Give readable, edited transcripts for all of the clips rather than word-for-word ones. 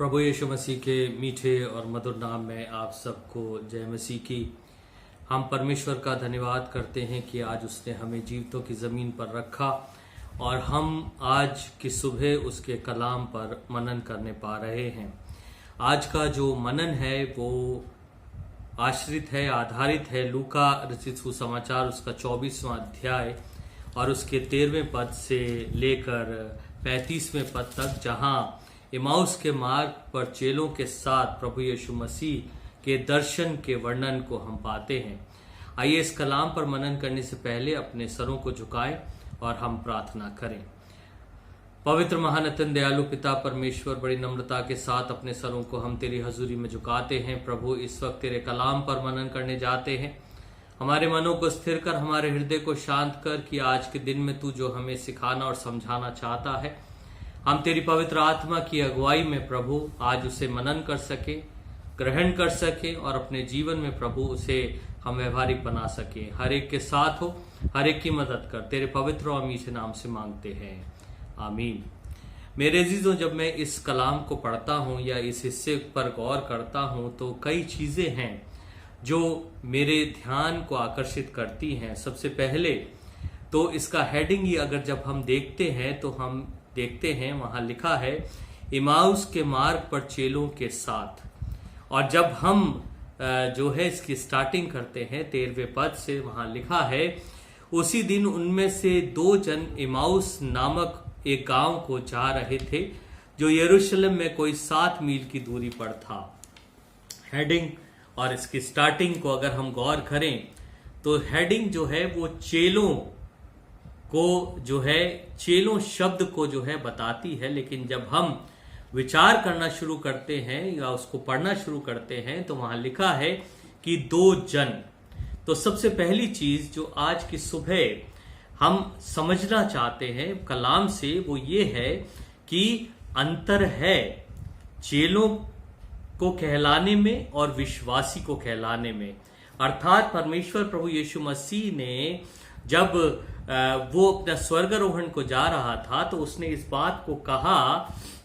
प्रभु यीशु मसीह के मीठे और मधुर नाम में आप सबको जय मसीह की। हम परमेश्वर का धन्यवाद करते हैं कि आज उसने हमें जीवितों की ज़मीन पर रखा और हम आज की सुबह उसके कलाम पर मनन करने पा रहे हैं। आज का जो मनन है वो आश्रित है, आधारित है लूका रचित सुसमाचार उसका 24वां अध्याय और उसके 13वें पद से लेकर 35वें पद तक, जहां इमाउस के मार्ग पर चेलों के साथ प्रभु यीशु मसीह के दर्शन के वर्णन को हम पाते हैं। आइए इस कलाम पर मनन करने से पहले अपने सरों को झुकाएं और हम प्रार्थना करें। पवित्र महान दयालु पिता परमेश्वर, बड़ी नम्रता के साथ अपने सरों को हम तेरी हजूरी में झुकाते हैं। प्रभु, इस वक्त तेरे कलाम पर मनन करने जाते हैं। हमारे मनों को स्थिर कर, हमारे हृदय को शांत कर कि आज के दिन में तू जो हमें सिखाना और समझाना चाहता है, हम तेरी पवित्र आत्मा की अगुवाई में प्रभु आज उसे मनन कर सके, ग्रहण कर सके और अपने जीवन में प्रभु उसे हम व्यवहारिक बना सके। हर एक के साथ हो, हर एक की मदद कर, तेरे पवित्र और मीठे नाम से मांगते हैं, आमीन। मेरे अजीजों, जब मैं इस कलाम को पढ़ता हूँ या इस हिस्से पर गौर करता हूँ तो कई चीजें हैं जो मेरे ध्यान को आकर्षित करती हैं। सबसे पहले तो इसका हेडिंग ही अगर जब हम देखते हैं तो हम देखते हैं वहां लिखा है इमाउस के मार्ग पर चेलों के साथ। और जब हम जो है इसकी स्टार्टिंग करते हैं 13वें पद से, वहां लिखा है उसी दिन उनमें से 2 जन इमाउस नामक एक गांव को जा रहे थे जो यरूशलेम में कोई 7 मील की दूरी पर था। हेडिंग और इसकी स्टार्टिंग को अगर हम गौर करें तो हेडिंग जो है वो चेलों को जो है, चेलों शब्द को जो है बताती है। लेकिन जब हम विचार करना शुरू करते हैं या उसको पढ़ना शुरू करते हैं तो वहां लिखा है कि 2 जन। तो सबसे पहली चीज जो आज की सुबह हम समझना चाहते हैं कलाम से वो ये है कि अंतर है चेलों को कहलाने में और विश्वासी को कहलाने में। अर्थात परमेश्वर प्रभु यीशु मसीह ने जब वो अपना स्वर्गारोहण को जा रहा था तो उसने इस बात को कहा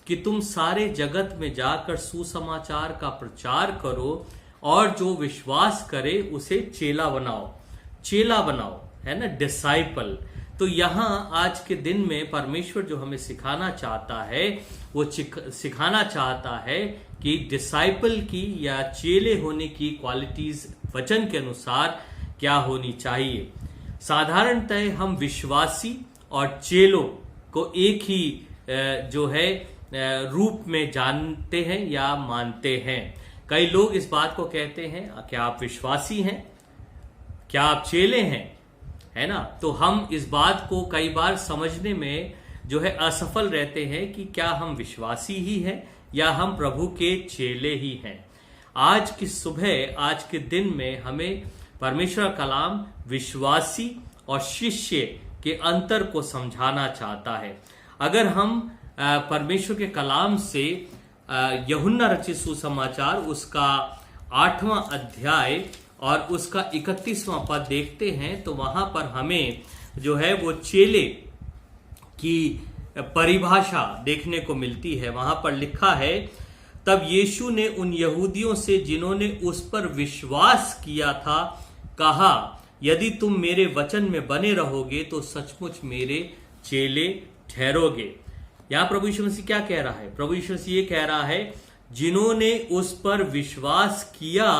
कि तुम सारे जगत में जाकर सुसमाचार का प्रचार करो और जो विश्वास करे उसे चेला बनाओ। चेला बनाओ है ना, डिसाइपल। तो यहां आज के दिन में परमेश्वर जो हमें सिखाना चाहता है वो सिखाना चाहता है कि डिसाइपल की या चेले होने की क्वालिटीज वचन के अनुसार क्या होनी चाहिए। साधारणतः हम विश्वासी और चेलों को एक ही जो है रूप में जानते हैं या मानते हैं। कई लोग इस बात को कहते हैं, क्या आप विश्वासी हैं, क्या आप चेले हैं, है ना। तो हम इस बात को कई बार समझने में जो है असफल रहते हैं कि क्या हम विश्वासी ही हैं या हम प्रभु के चेले ही हैं। आज की सुबह, आज के दिन में हमें परमेश्वर कलाम विश्वासी और शिष्य के अंतर को समझाना चाहता है। अगर हम परमेश्वर के कलाम से यूहन्ना रचित सुसमाचार उसका 8वां अध्याय और उसका 31वां पद देखते हैं तो वहां पर हमें जो है वो चेले की परिभाषा देखने को मिलती है। वहां पर लिखा है, तब यीशु ने उन यहूदियों से जिन्होंने उस पर विश्वास किया था कहा, यदि तुम मेरे वचन में बने रहोगे तो सचमुच मेरे चेले ठहरोगे। यहां प्रभु यीशु मसीह क्या कह रहा है? प्रभु यीशु मसीह ये कह रहा है जिन्होंने उस पर विश्वास किया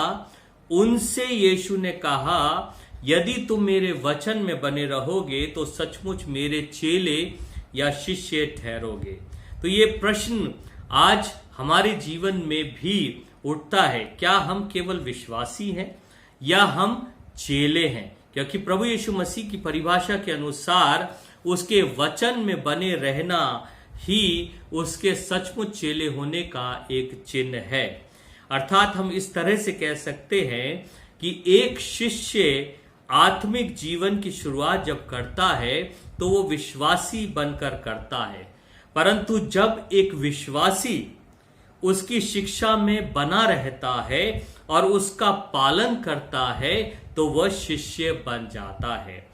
उनसे यीशु ने कहा, यदि तुम मेरे वचन में बने रहोगे तो सचमुच मेरे चेले या शिष्य ठहरोगे। तो ये प्रश्न आज हमारे जीवन में भी उठता है, क्या हम केवल विश्वासी हैं या हम चेले हैं? क्योंकि प्रभु यीशु मसीह की परिभाषा के अनुसार उसके वचन में बने रहना ही उसके सचमुच चेले होने का एक चिन्ह है। अर्थात हम इस तरह से कह सकते हैं कि एक शिष्य आत्मिक जीवन की शुरुआत जब करता है तो वो विश्वासी बनकर करता है, परंतु जब एक विश्वासी उसकी शिक्षा में बना रहता है और उसका पालन करता है तो वह शिष्य बन जाता है।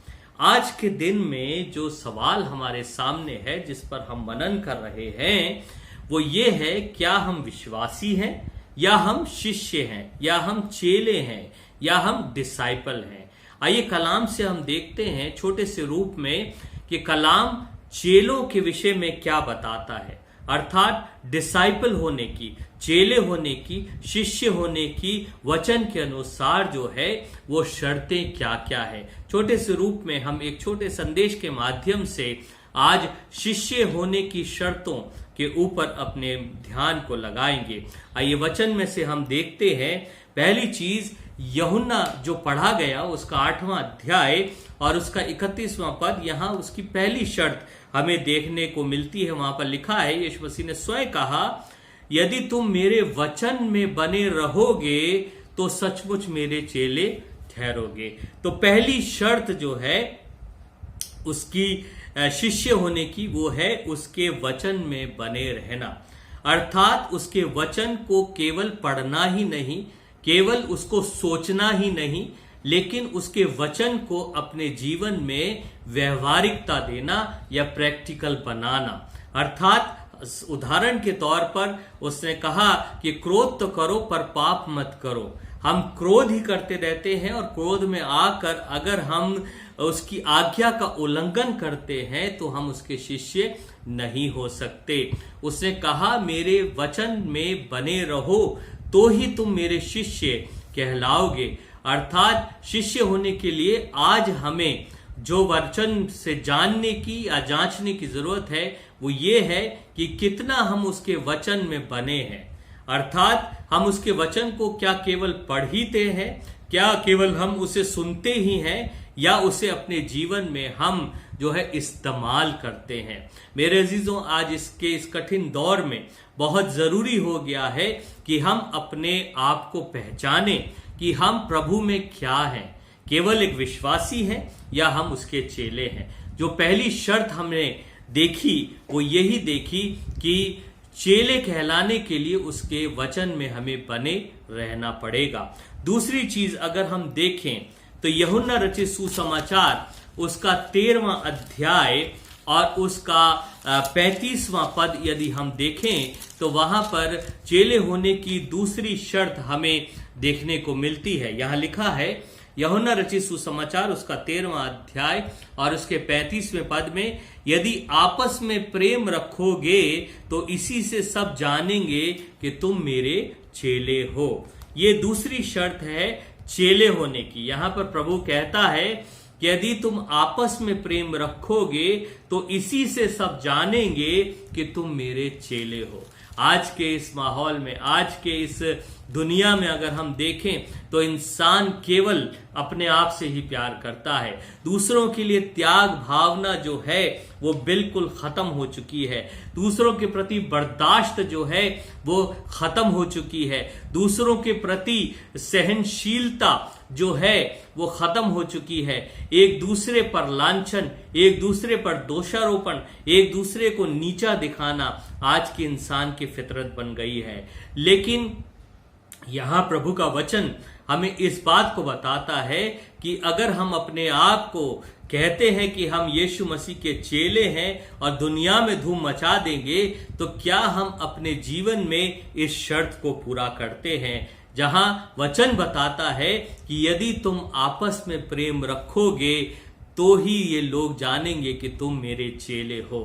आज के दिन में जो सवाल हमारे सामने है जिस पर हम मनन कर रहे हैं वो ये है, क्या हम विश्वासी हैं या हम शिष्य हैं या हम चेले हैं या हम डिसाइपल हैं। आइए कलाम से हम देखते हैं छोटे से रूप में कि कलाम चेलों के विषय में क्या बताता है, अर्थात डिसाइपल होने की, चेले होने की, शिष्य होने की वचन के अनुसार जो है वो शर्तें क्या क्या है। छोटे से रूप में हम एक छोटे संदेश के माध्यम से आज शिष्य होने की शर्तों के ऊपर अपने ध्यान को लगाएंगे। आइए वचन में से हम देखते हैं, पहली चीज यूहन्ना जो पढ़ा गया उसका 8वां अध्याय और उसका 31वां पद, यहां उसकी पहली शर्त हमें देखने को मिलती है। वहां पर लिखा है, यीशु मसीह ने स्वयं कहा, यदि तुम मेरे वचन में बने रहोगे तो सचमुच मेरे चेले ठहरोगे। तो पहली शर्त जो है उसकी शिष्य होने की वो है उसके वचन में बने रहना, अर्थात उसके वचन को केवल पढ़ना ही नहीं, केवल उसको सोचना ही नहीं, लेकिन उसके वचन को अपने जीवन में व्यवहारिकता देना या प्रैक्टिकल बनाना। अर्थात उदाहरण के तौर पर उसने कहा कि क्रोध तो करो पर पाप मत करो। हम क्रोध ही करते रहते हैं और क्रोध में आकर अगर हम उसकी आज्ञा का उल्लंघन करते हैं तो हम उसके शिष्य नहीं हो सकते। उसने कहा, मेरे वचन में बने रहो तो ही तुम मेरे शिष्य कहलाओगे। अर्थात शिष्य होने के लिए आज हमें जो वचन से जानने की या जांचने की जरूरत है वो ये है कि कितना हम उसके वचन में बने हैं। अर्थात हम उसके वचन को क्या केवल पढ़ते हैं, क्या केवल हम उसे सुनते ही हैं, या उसे अपने जीवन में हम जो है इस्तेमाल करते हैं। मेरे अजीजों, आज इस कठिन दौर में बहुत जरूरी हो गया है कि हम अपने आप को पहचाने कि हम प्रभु में क्या हैं, केवल एक विश्वासी हैं या हम उसके चेले हैं। जो पहली शर्त हमने देखी वो यही देखी कि चेले कहलाने के लिए उसके वचन में हमें बने रहना पड़ेगा। दूसरी चीज अगर हम देखें तो यूहन्ना रचित सुसमाचार उसका 13वां अध्याय और उसका 35वां पद यदि हम देखें तो वहां पर चेले होने की दूसरी शर्त हमें देखने को मिलती है। यहां लिखा है, यूहन्ना रचित सुसमाचार उसका 13वां अध्याय और उसके 35वें पद में, यदि आपस में प्रेम रखोगे तो इसी से सब जानेंगे कि तुम मेरे चेले हो। ये दूसरी शर्त है चेले होने की। यहां पर प्रभु कहता है कि यदि तुम आपस में प्रेम रखोगे तो इसी से सब जानेंगे कि तुम मेरे चेले हो। आज के इस माहौल में, आज के इस दुनिया में अगर हम देखें तो इंसान केवल अपने आप से ही प्यार करता है। दूसरों के लिए त्याग भावना जो है वो बिल्कुल खत्म हो चुकी है। दूसरों के प्रति बर्दाश्त जो है वो खत्म हो चुकी है। दूसरों के प्रति सहनशीलता जो है वो खत्म हो चुकी है। एक दूसरे पर लांछन, एक दूसरे पर दोषारोपण, एक दूसरे को नीचा दिखाना आज के इंसान की फितरत बन गई है। लेकिन यहां प्रभु का वचन हमें इस बात को बताता है कि अगर हम अपने आप को कहते हैं कि हम यीशु मसीह के चेले हैं और दुनिया में धूम मचा देंगे, तो क्या हम अपने जीवन में इस शर्त को पूरा करते हैं, जहां वचन बताता है कि यदि तुम आपस में प्रेम रखोगे तो ही ये लोग जानेंगे कि तुम मेरे चेले हो।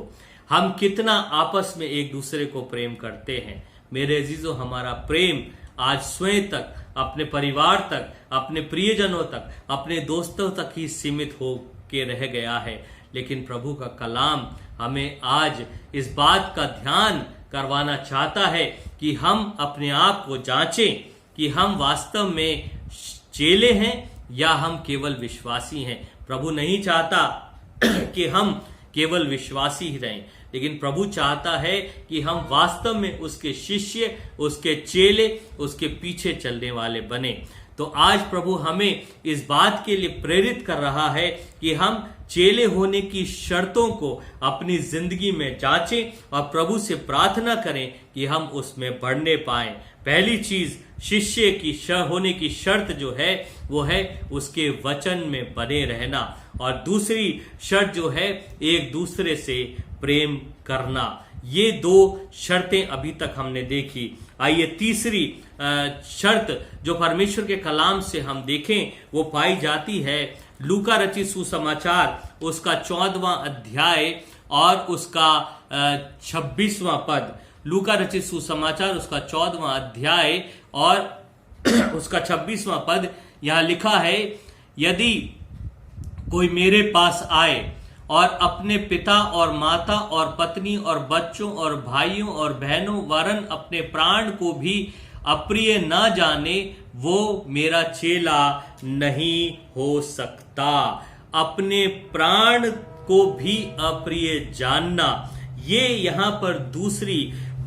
हम कितना आपस में एक दूसरे को प्रेम करते हैं। मेरे अजीजों, हमारा प्रेम आज स्वयं तक, अपने परिवार तक, अपने प्रियजनों तक, अपने दोस्तों तक ही सीमित हो के रह गया है। लेकिन प्रभु का कलाम हमें आज इस बात का ध्यान करवाना चाहता है कि हम अपने आप को जांचें कि हम वास्तव में चेले हैं या हम केवल विश्वासी हैं। प्रभु नहीं चाहता कि हम केवल विश्वासी ही रहें, लेकिन प्रभु चाहता है कि हम वास्तव में उसके शिष्य, उसके चेले, उसके पीछे चलने वाले बने। तो आज प्रभु हमें इस बात के लिए प्रेरित कर रहा है कि हम चेले होने की शर्तों को अपनी जिंदगी में जांचें और प्रभु से प्रार्थना करें कि हम उसमें बढ़ने पाएं। पहली चीज शिष्य की होने की शर्त जो है वो है उसके वचन में बने रहना, और दूसरी शर्त जो है एक दूसरे से प्रेम करना। ये दो शर्तें अभी तक हमने देखी। आइए तीसरी शर्त जो परमेश्वर के कलाम से हम देखें वो पाई जाती है लूका रचित सुसमाचार उसका 14वां अध्याय और उसका 26वां पद। लूका रचित सुसमाचार उसका 14वां अध्याय और उसका 26वां पद। यहां लिखा है, यदि कोई मेरे पास आए और अपने पिता और माता और पत्नी और बच्चों और भाइयों और बहनों वरन अपने प्राण को भी अप्रिय ना जाने, वो मेरा चेला नहीं हो सकता। अपने प्राण को भी अप्रिय जानना, ये यहां पर दूसरी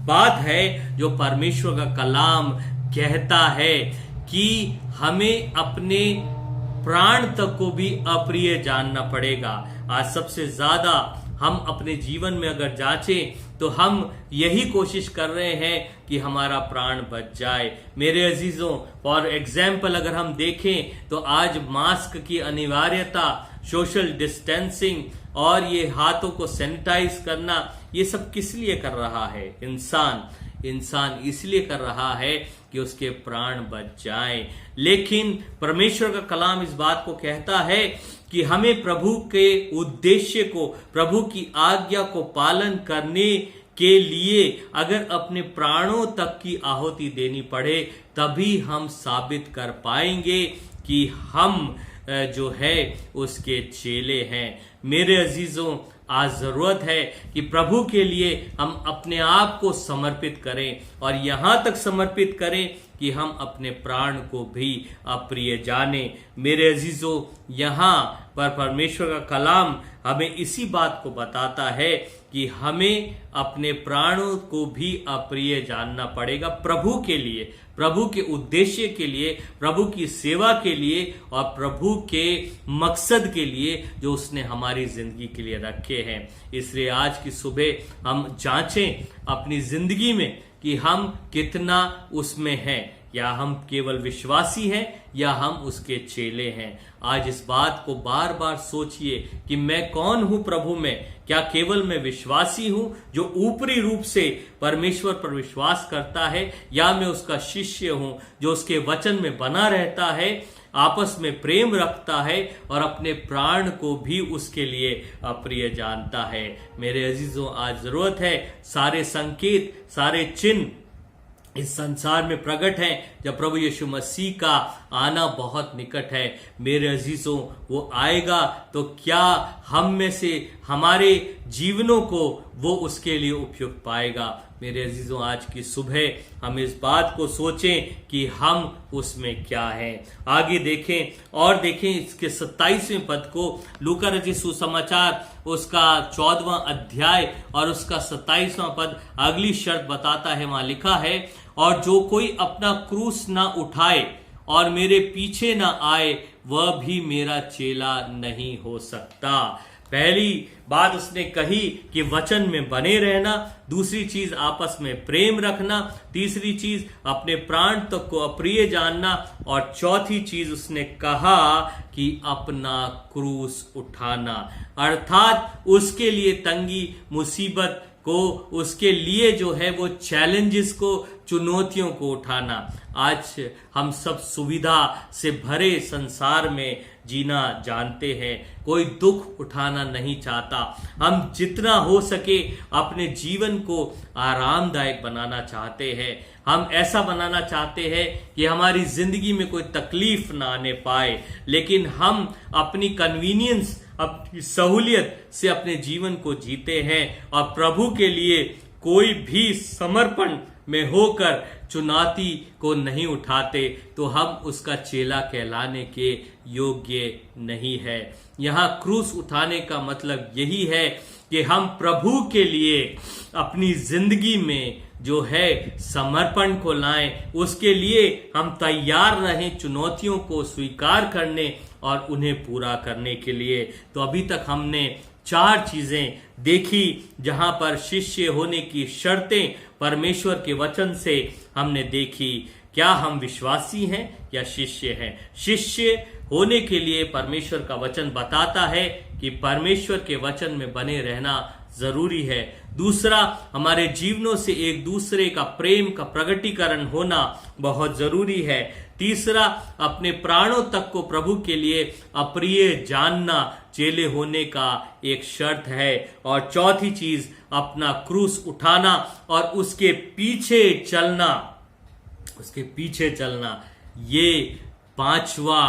बात है जो परमेश्वर का कलाम कहता है कि हमें अपने प्राण तक को भी अप्रिय जानना पड़ेगा। आज सबसे ज्यादा हम अपने जीवन में अगर जांचें तो हम यही कोशिश कर रहे हैं कि हमारा प्राण बच जाए। मेरे अजीजों, फॉर एग्जाम्पल अगर हम देखें तो आज मास्क की अनिवार्यता, सोशल डिस्टेंसिंग और ये हाथों को सैनिटाइज करना, ये सब किस लिए कर रहा है? इंसान इसलिए कर रहा है कि उसके प्राण बच जाएं। लेकिन परमेश्वर का कलाम इस बात को कहता है कि हमें प्रभु के उद्देश्य को, प्रभु की आज्ञा को पालन करने के लिए अगर अपने प्राणों तक की आहुति देनी पड़े, तभी हम साबित कर पाएंगे कि हम जो है उसके चेले हैं। मेरे अजीजों, आज जरूरत है कि प्रभु के लिए हम अपने आप को समर्पित करें और यहां तक समर्पित करें कि हम अपने प्राण को भी अप्रिय जाने। मेरे अजीजों, यहां पर परमेश्वर का कलाम हमें इसी बात को बताता है कि हमें अपने प्राणों को भी अप्रिय जानना पड़ेगा प्रभु के लिए, प्रभु के उद्देश्य के लिए, प्रभु की सेवा के लिए और प्रभु के मकसद के लिए जो उसने हमारी जिंदगी के लिए रखे हैं। इसलिए आज की सुबह हम जांचें अपनी जिंदगी में कि हम कितना उसमें हैं, या हम केवल विश्वासी हैं या हम उसके चेले हैं। आज इस बात को बार बार सोचिए कि मैं कौन हूं प्रभु में। क्या केवल मैं विश्वासी हूं जो ऊपरी रूप से परमेश्वर पर विश्वास करता है, या मैं उसका शिष्य हूं जो उसके वचन में बना रहता है, आपस में प्रेम रखता है और अपने प्राण को भी उसके लिए अप्रिय जानता है। मेरे अजीजों, आज जरूरत है, सारे संकेत, सारे चिन्ह इस संसार में प्रकट है जब प्रभु यीशु मसीह का आना बहुत निकट है। मेरे अजीजों, वो आएगा तो क्या हम में से हमारे जीवनों को वो उसके लिए उपयुक्त पाएगा? मेरे अजीजों, आज की सुबह हम इस बात को सोचें कि हम उसमें क्या हैं। आगे देखें और देखें इसके 27वें पद को। लूका रचित सुसमाचार उसका 14वां अध्याय और उसका 27वां पद अगली शर्त बताता है। वहां लिखा है, और जो कोई अपना क्रूस ना उठाए और मेरे पीछे ना आए, वह भी मेरा चेला नहीं हो सकता। पहली बात उसने कही कि वचन में बने रहना, दूसरी चीज आपस में प्रेम रखना, तीसरी चीज अपने प्राण तक को अप्रिय जानना, और चौथी चीज उसने कहा कि अपना क्रूस उठाना, अर्थात उसके लिए तंगी, मुसीबत को, उसके लिए जो है वो चैलेंजेस को, चुनौतियों को उठाना। आज हम सब सुविधा से भरे संसार में जीना जानते हैं, कोई दुख उठाना नहीं चाहता। हम जितना हो सके अपने जीवन को आरामदायक बनाना चाहते हैं। हम ऐसा बनाना चाहते हैं कि हमारी जिंदगी में कोई तकलीफ ना आने पाए, लेकिन हम अपनी कन्वीनियंस, अपनी सहूलियत से अपने जीवन को जीते हैं और प्रभु के लिए कोई भी समर्पण में होकर चुनौती को नहीं उठाते, तो हम उसका चेला कहलाने के योग्य नहीं है। यहाँ क्रूस उठाने का मतलब यही है कि हम प्रभु के लिए अपनी जिंदगी में जो है समर्पण को लाएं, उसके लिए हम तैयार रहें चुनौतियों को स्वीकार करने और उन्हें पूरा करने के लिए। तो अभी तक हमने 4 चीजें देखी जहां पर शिष्य होने की शर्तें परमेश्वर के वचन से हमने देखी। क्या हम विश्वासी हैं या शिष्य हैं? शिष्य होने के लिए परमेश्वर का वचन बताता है कि परमेश्वर के वचन में बने रहना जरूरी है। दूसरा, हमारे जीवनों से एक दूसरे का प्रेम का प्रगटीकरण होना बहुत जरूरी है। तीसरा, अपने प्राणों तक को प्रभु के लिए अप्रिय जानना चेले होने का एक शर्त है। और चौथी चीज, अपना क्रूस उठाना और उसके पीछे चलना। ये पांचवा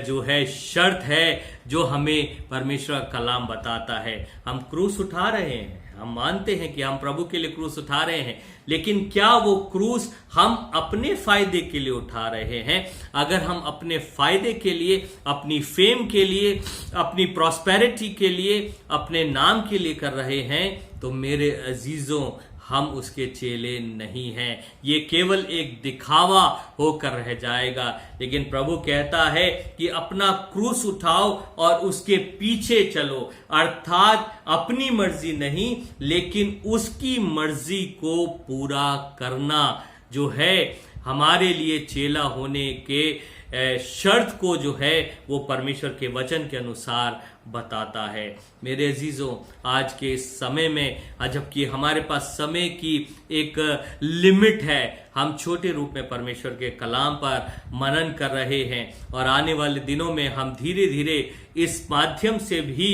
जो है शर्त है जो हमें परमेश्वर का कलाम बताता है। हम क्रूस उठा रहे हैं, हम मानते हैं कि हम प्रभु के लिए क्रूस उठा रहे हैं, लेकिन क्या वो क्रूस हम अपने फायदे के लिए उठा रहे हैं? अगर हम अपने फायदे के लिए, अपनी फेम के लिए, अपनी प्रॉस्पेरिटी के लिए, अपने नाम के लिए कर रहे हैं, तो मेरे अजीजों, हम उसके चेले नहीं हैं। ये केवल एक दिखावा होकर रह जाएगा। लेकिन प्रभु कहता है कि अपना क्रूस उठाओ और उसके पीछे चलो, अर्थात अपनी मर्जी नहीं, लेकिन उसकी मर्जी को पूरा करना जो है हमारे लिए चेला होने के शर्त को जो है वो परमेश्वर के वचन के अनुसार बताता है। मेरे अजीजों, आज के समय में, जबकि हमारे पास समय की एक लिमिट है, हम छोटे रूप में परमेश्वर के कलाम पर मनन कर रहे हैं और आने वाले दिनों में हम धीरे धीरे इस माध्यम से भी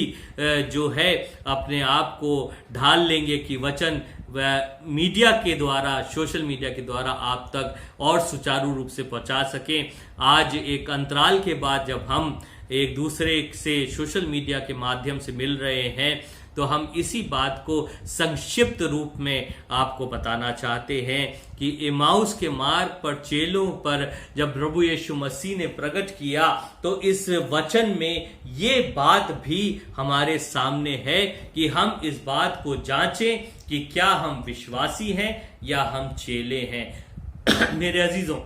जो है अपने आप को ढाल लेंगे कि वचन मीडिया के द्वारा, सोशल मीडिया के द्वारा आप तक और सुचारू रूप से पहुंचा सकें। आज एक अंतराल के बाद जब हम एक दूसरे से सोशल मीडिया के माध्यम से मिल रहे हैं, तो हम इसी बात को संक्षिप्त रूप में आपको बताना चाहते हैं कि इमाउस के मार्ग पर चेलों पर जब प्रभु यीशु मसीह ने प्रकट किया, तो इस वचन में ये बात भी हमारे सामने है कि हम इस बात को जांचें कि क्या हम विश्वासी हैं या हम चेले हैं। मेरे अजीजों,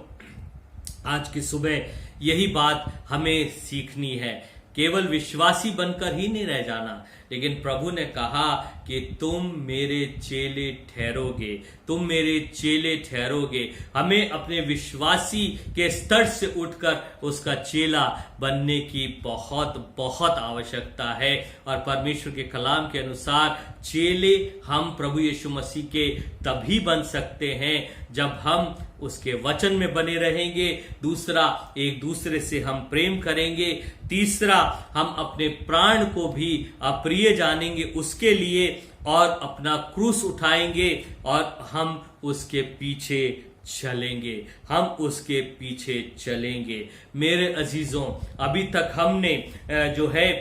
आज की सुबह यही बात हमें सीखनी है। केवल विश्वासी बनकर ही नहीं रह जाना, लेकिन प्रभु ने कहा कि तुम मेरे चेले ठहरोगे, तुम मेरे चेले ठहरोगे। हमें अपने विश्वासी के स्तर से उठकर उसका चेला बनने की बहुत बहुत आवश्यकता है। और परमेश्वर के कलाम के अनुसार चेले हम प्रभु यीशु मसीह के तभी बन सकते हैं जब हम उसके वचन में बने रहेंगे। दूसरा, एक दूसरे से हम प्रेम करेंगे। तीसरा, हम अपने प्राण को भी अप्रिय जानेंगे उसके लिए और अपना क्रूस उठाएंगे और हम उसके पीछे चलेंगे, हम उसके पीछे चलेंगे। मेरे अजीजों, अभी तक हमने जो है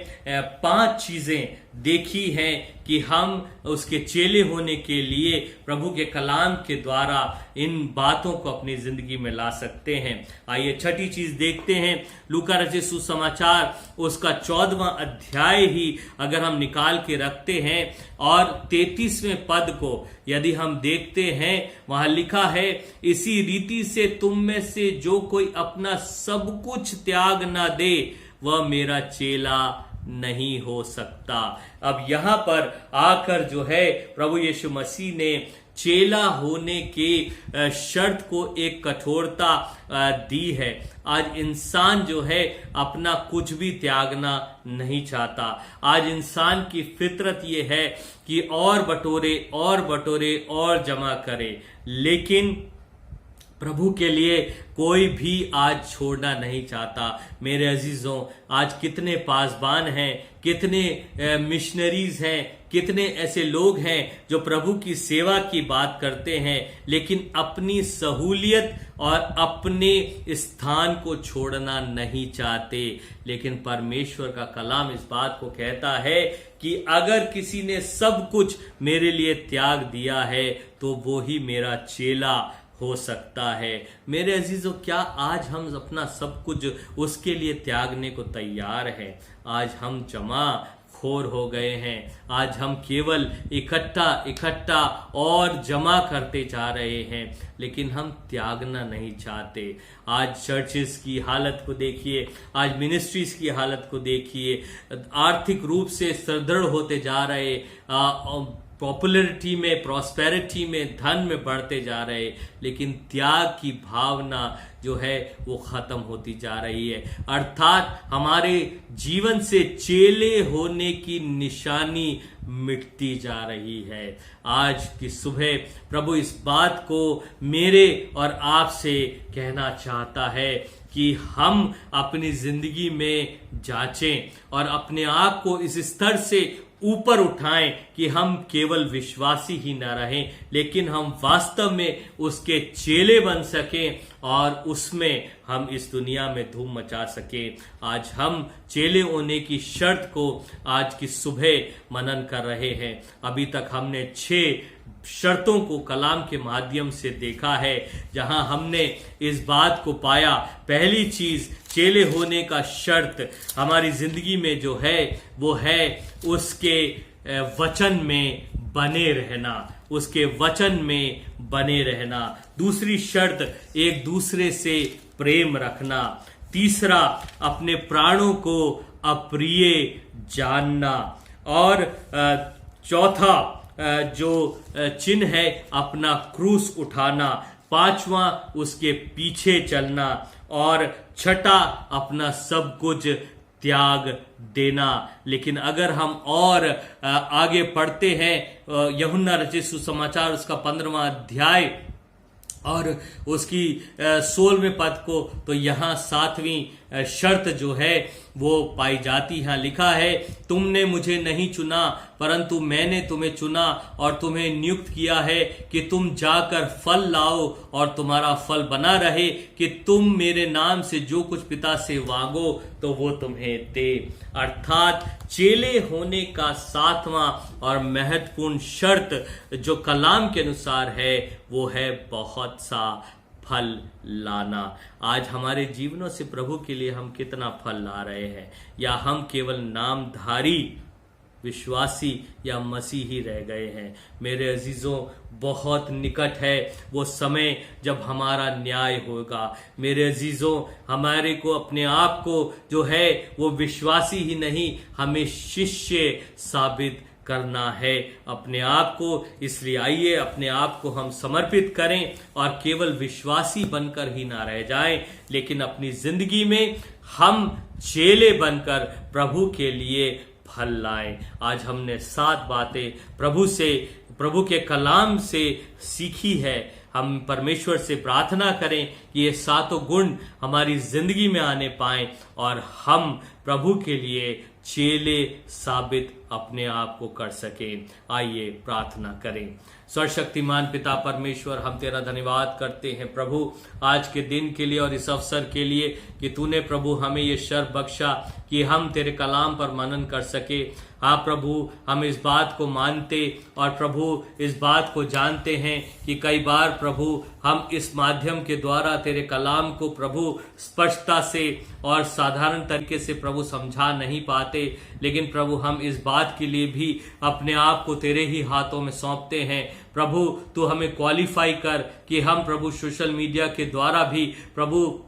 5 चीजें देखी हैं कि हम उसके चेले होने के लिए प्रभु के कलाम के द्वारा इन बातों को अपनी जिंदगी में ला सकते हैं। आइए छठी चीज देखते हैं। लूका रचित सुसमाचार उसका 14वां अध्याय ही अगर हम निकाल के रखते हैं और 33वें पद को यदि हम देखते हैं, वहां लिखा है, इसी रीति से तुम में से जो कोई अपना सब कुछ त्याग ना दे वह मेरा चेला नहीं हो सकता। अब यहां पर आकर जो है प्रभु यीशु मसीह ने चेला होने के शर्त को एक कठोरता दी है। आज इंसान जो है अपना कुछ भी त्यागना नहीं चाहता। आज इंसान की फितरत ये है कि और बटोरे और बटोरे और जमा करे, लेकिन प्रभु के लिए कोई भी आज छोड़ना नहीं चाहता। मेरे अजीजों, आज कितने पासबान हैं, कितने मिशनरीज हैं, कितने ऐसे लोग हैं जो प्रभु की सेवा की बात करते हैं, लेकिन अपनी सहूलियत और अपने स्थान को छोड़ना नहीं चाहते। लेकिन परमेश्वर का कलाम इस बात को कहता है कि अगर किसी ने सब कुछ मेरे लिए त्याग दिया है तो वो ही मेरा चेला हो सकता है। मेरे अजीजों, क्या आज हम अपना सब कुछ उसके लिए त्यागने को तैयार हैं? आज हम जमा खोर हो गए हैं। आज हम केवल इकट्ठा और जमा करते जा रहे हैं, लेकिन हम त्यागना नहीं चाहते। आज चर्चेस की हालत को देखिए, आज मिनिस्ट्रीज की हालत को देखिए, आर्थिक रूप से सुदृढ़ होते जा रहे, पॉपुलैरिटी में, प्रॉस्पेरिटी में, धन में बढ़ते जा रहे, लेकिन त्याग की भावना जो है वो खत्म होती जा रही है। अर्थात हमारे जीवन से चेले होने की निशानी मिटती जा रही है। आज की सुबह प्रभु इस बात को मेरे और आपसे कहना चाहता है कि हम अपनी जिंदगी में जांचें और अपने आप को इस स्तर से ऊपर उठाएं कि हम केवल विश्वासी ही न रहें, लेकिन हम वास्तव में उसके चेले बन सकें और उसमें हम इस दुनिया में धूम मचा सकें। आज हम चेले होने की शर्त को आज की सुबह मनन कर रहे हैं। अभी तक हमने 6 शर्तों को कलाम के माध्यम से देखा है, जहां हमने इस बात को पाया। पहली चीज, चेले होने का शर्त हमारी जिंदगी में जो है वो है उसके वचन में बने रहना, उसके वचन में बने रहना। दूसरी शर्त, एक दूसरे से प्रेम रखना। तीसरा, अपने प्राणों को अप्रिय जानना। और चौथा जो चिन्ह है, अपना क्रूस उठाना। पांचवा, उसके पीछे चलना। और छठा, अपना सब कुछ त्याग देना। लेकिन अगर हम और आगे पढ़ते हैं, यूहन्ना रचित सुसमाचार उसका 15वां अध्याय और उसकी 16वें पद को, तो यहाँ 7वीं शर्त जो है वो पाई जाती है। लिखा है, तुमने मुझे नहीं चुना परंतु मैंने तुम्हें चुना और तुम्हें नियुक्त किया है कि तुम जाकर फल लाओ और तुम्हारा फल बना रहे, कि तुम मेरे नाम से जो कुछ पिता से मांगो तो वो तुम्हें दे। अर्थात चेले होने का 7वां और महत्वपूर्ण शर्त जो कलाम के अनुसार है वो है बहुत सा फल लाना। आज हमारे जीवनों से प्रभु के लिए हम कितना फल ला रहे हैं, या हम केवल नामधारी विश्वासी या मसीही रह गए हैं। मेरे अजीजों, बहुत निकट है वो समय जब हमारा न्याय होगा। मेरे अजीजों, हमारे को अपने आप को जो है वो विश्वासी ही नहीं, हमें शिष्य साबित करना है अपने आप को। इसलिए आइए अपने आप को हम समर्पित करें और केवल विश्वासी बनकर ही ना रह जाएं, लेकिन अपनी जिंदगी में हम चेले बनकर प्रभु के लिए फल लाएं। आज हमने 7 बातें प्रभु के कलाम से सीखी है। हम परमेश्वर से प्रार्थना करें कि ये 7 गुण हमारी जिंदगी में आने पाएं और हम प्रभु के लिए चेले साबित अपने आप को कर सकें। आइए प्रार्थना करें। सर्वशक्तिमान पिता परमेश्वर, हम तेरा धन्यवाद करते हैं प्रभु आज के दिन के लिए और इस अवसर के लिए कि तूने प्रभु हमें ये शर्फ बख्शा कि हम तेरे कलाम पर मनन कर सके। हाँ प्रभु, हम इस बात को मानते और प्रभु इस बात को जानते हैं कि कई बार प्रभु हम इस माध्यम के द्वारा तेरे कलाम को प्रभु स्पष्टता से और साधारण तरीके से प्रभु समझा नहीं पाते, लेकिन प्रभु हम इस बात के लिए भी अपने आप को तेरे ही हाथों में सौंपते हैं। प्रभु तू हमें क्वालिफाई कर कि हम प्रभु सोशल मीडिया के द्वारा भी प्रभु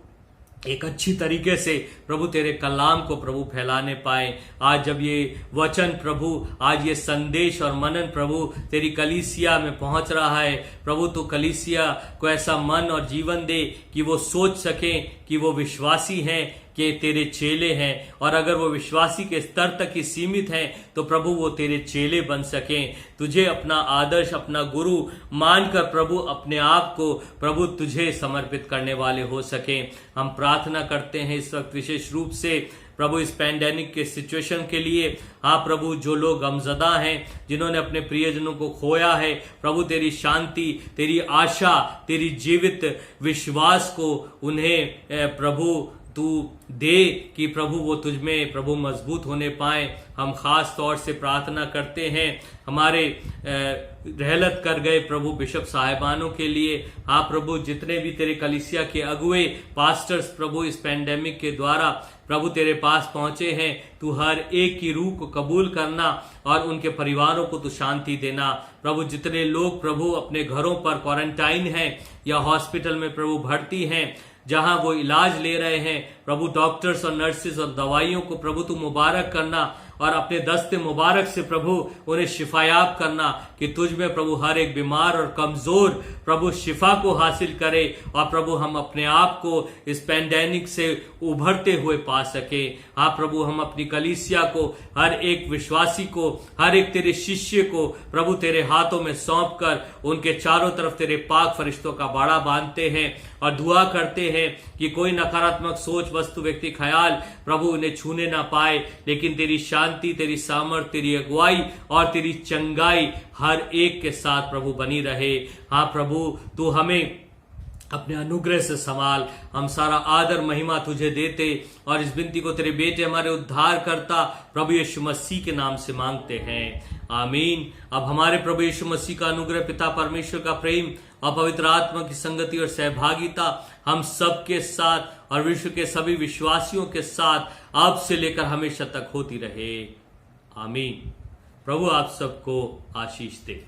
एक अच्छी तरीके से प्रभु तेरे कलाम को प्रभु फैलाने पाए। आज जब ये वचन प्रभु, आज ये संदेश और मनन प्रभु तेरी कलीसिया में पहुंच रहा है, प्रभु तो कलीसिया को ऐसा मन और जीवन दे कि वो सोच सके कि वो विश्वासी हैं, कि तेरे चेले हैं, और अगर वो विश्वासी के स्तर तक ही सीमित हैं तो प्रभु वो तेरे चेले बन सकें। तुझे अपना आदर्श, अपना गुरु मानकर प्रभु अपने आप को प्रभु तुझे समर्पित करने वाले हो सकें। हम प्रार्थना करते हैं इस वक्त विशेष रूप से प्रभु इस पैंडेमिक के सिचुएशन के लिए। हाँ प्रभु, जो लोग गमजदा हैं, जिन्होंने अपने प्रियजनों को खोया है, प्रभु तेरी शांति, तेरी आशा, तेरी जीवित विश्वास को उन्हें प्रभु तू दे कि प्रभु वो तुझ में प्रभु मजबूत होने पाए। हम खास तौर से प्रार्थना करते हैं हमारे रहलत कर गए प्रभु बिशप साहिबानों के लिए। हाँ प्रभु, जितने भी तेरे कलीसिया के अगुए पास्टर्स प्रभु इस पैंडेमिक के द्वारा प्रभु तेरे पास पहुंचे हैं, तू हर एक की रूह को कबूल करना और उनके परिवारों को तू शांति देना। प्रभु जितने लोग प्रभु अपने घरों पर क्वारंटाइन हैं या हॉस्पिटल में प्रभु भर्ती हैं, जहां वो इलाज ले रहे हैं प्रभु, डॉक्टर्स और नर्सेज और दवाइयों को प्रभु तू मुबारक करना और अपने दस्ते मुबारक से प्रभु उन्हें शिफायाब करना कि तुझ में प्रभु हर एक बीमार और कमजोर प्रभु शिफा को हासिल करे और प्रभु हम अपने आप को इस पैंडेमिक से उभरते हुए पा सके। हाँ प्रभु, हम अपनी कलीसिया को, हर एक विश्वासी को, हर एक तेरे शिष्य को प्रभु तेरे हाथों में सौंप कर उनके चारों तरफ तेरे पाक फरिश्तों का बाड़ा बांधते हैं और दुआ करते हैं कि कोई नकारात्मक सोच, वस्तु, व्यक्ति, ख्याल प्रभु उन्हें छूने ना पाए, लेकिन तेरी शांति, तेरी सामर्थ, तेरी अगुवाई और तेरी चंगाई हर एक के साथ प्रभु बनी रहे। हाँ प्रभु, तू हमें अपने अनुग्रह से संभाल। हम सारा आदर महिमा तुझे देते और इस विनती को तेरे बेटे हमारे उद्धार करता प्रभु यीशु मसीह के नाम से मांगते हैं, आमीन। अब हमारे प्रभु यीशु मसीह का अनुग्रह, पिता परमेश्वर का प्रेम और पवित्र आत्मा की संगति और सहभागिता हम सब के साथ और विश्व के सभी विश्वासियों के साथ अब से लेकर हमेशा तक होती रहे, आमीन। प्रभु आप सबको आशीष दे।